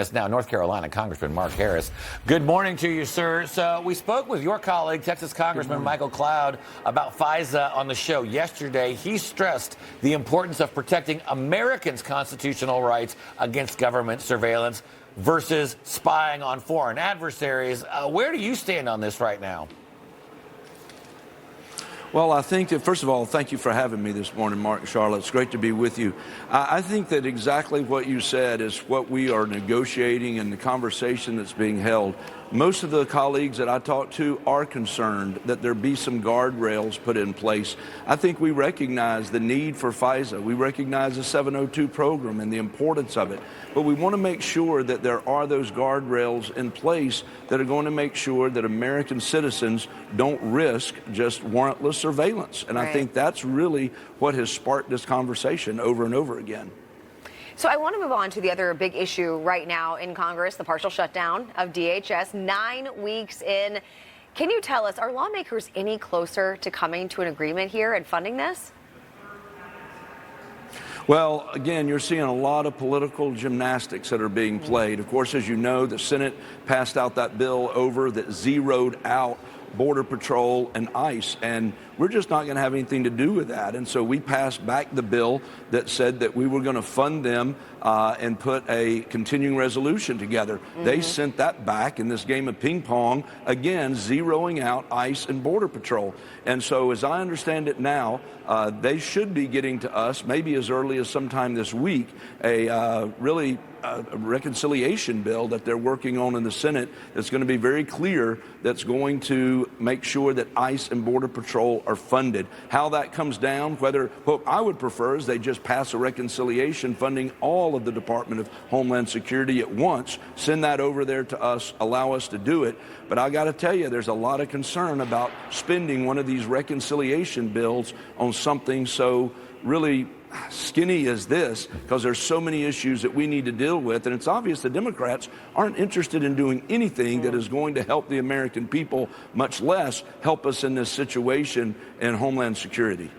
It's now North Carolina Congressman Mark Harris. Good morning to you, sir. So we spoke with your colleague, Texas Congressman Michael Cloud, about FISA on the show yesterday. He stressed the importance of protecting Americans' constitutional rights against government surveillance versus spying on foreign adversaries. Where do you stand on this right now? Well, I think that, first of all, thank you for having me this morning, Mark and Charlotte. It's great to be with you. I think that exactly what you said is what we are negotiating and the conversation that's being held. Most of the colleagues that I talk to are concerned that there be some guardrails put in place. I think we recognize the need for FISA. We recognize the 702 program and the importance of it. But we want to make sure that there are those guardrails in place that are going to make sure that American citizens don't risk just warrantless surveillance. And I think that's really what has sparked this conversation over and over again. So I want to move on to the other big issue right now in Congress, the partial shutdown of DHS, 9 weeks in. Can you tell us, are lawmakers any closer to coming to an agreement here and funding this? Well, again, you're seeing a lot of political gymnastics that are being played. Of course, as you know, the Senate passed out that bill over that zeroed out Border Patrol and ICE, and we're just not going to have anything to do with that. And so we passed back the bill that said that we were going to fund them and put a continuing resolution together. They sent that back in this game of ping pong, again, zeroing out ICE and Border Patrol. And so as I understand it now, they should be getting to us, maybe as early as sometime this week, a reconciliation bill that they're working on in the Senate that's going to be very clear, that's going to make sure that ICE and Border Patrol are funded. How that comes down, what I would prefer is they just pass a reconciliation funding all of the Department of Homeland Security at once, send that over there to us, allow us to do it. But I got to tell you, there's a lot of concern about spending one of these reconciliation bills on something so really skinny as this, because there's so many issues that we need to deal with, and it's obvious the Democrats aren't interested in doing anything that is going to help the American people, much less help us in this situation in Homeland Security.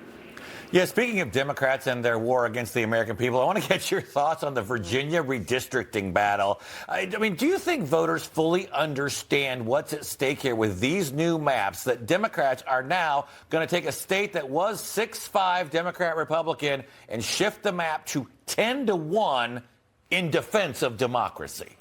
Yeah, speaking of Democrats and their war against the American people, I want to get your thoughts on the Virginia redistricting battle. I mean, do you think voters fully understand what's at stake here with these new maps, that Democrats are now going to take a state that was 6-5 Democrat-Republican and shift the map to 10-1 in defense of democracy?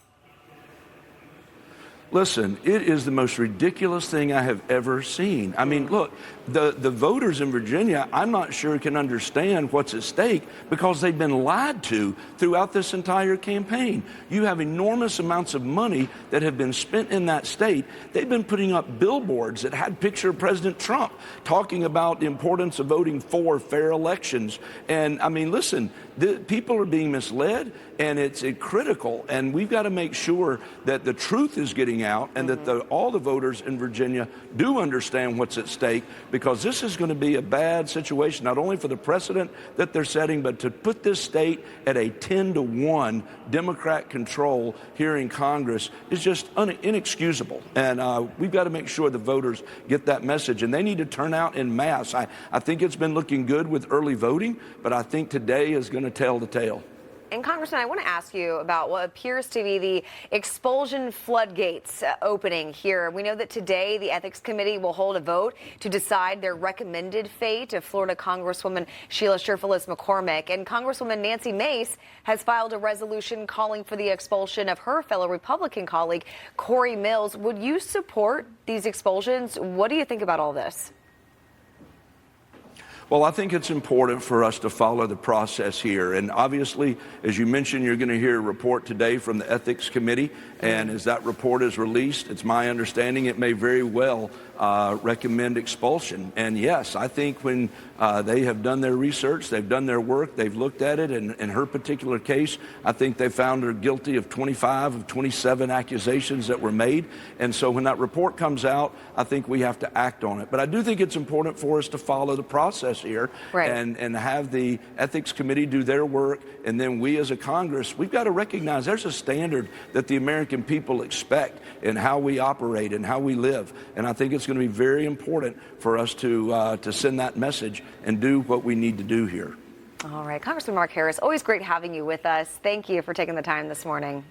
Listen, it is the most ridiculous thing I have ever seen. I mean, look, the voters in Virginia, I'm not sure can understand what's at stake because they've been lied to throughout this entire campaign. You have enormous amounts of money that have been spent in that state. They've been putting up billboards that had a picture of President Trump talking about the importance of voting for fair elections. And I mean, listen, people are being misled, and it's critical. And we've got to make sure that the truth is getting out and that all the voters in Virginia do understand what's at stake, because this is going to be a bad situation, not only for the precedent that they're setting, but to put this state at a 10-1 Democrat control here in Congress is just inexcusable. And we've got to make sure the voters get that message, and they need to turn out en masse. I think it's been looking good with early voting, but I think today is going to tell the tale. And Congressman, I want to ask you about what appears to be the expulsion floodgates opening here. We know that today the Ethics Committee will hold a vote to decide their recommended fate of Florida Congresswoman Sheila Sherfilis McCormick. And Congresswoman Nancy Mace has filed a resolution calling for the expulsion of her fellow Republican colleague, Corey Mills. Would you support these expulsions? What do you think about all this? Well, I think it's important for us to follow the process here. And obviously, as you mentioned, you're going to hear a report today from the Ethics Committee. And as that report is released, it's my understanding it may very well recommend expulsion. And yes, I think when they have done their research, they've done their work, they've looked at it, and in her particular case, I think they found her guilty of 25 of 27 accusations that were made. And so when that report comes out, I think we have to act on it. But I do think it's important for us to follow the process here and have the Ethics Committee do their work, and then we as a Congress, we've got to recognize there's a standard that the American people expect in how we operate and how we live. And I think it's going to be very important for us to send that message and do what we need to do here. All right, Congressman Mark Harris, always great having you with us. Thank you for taking the time this morning.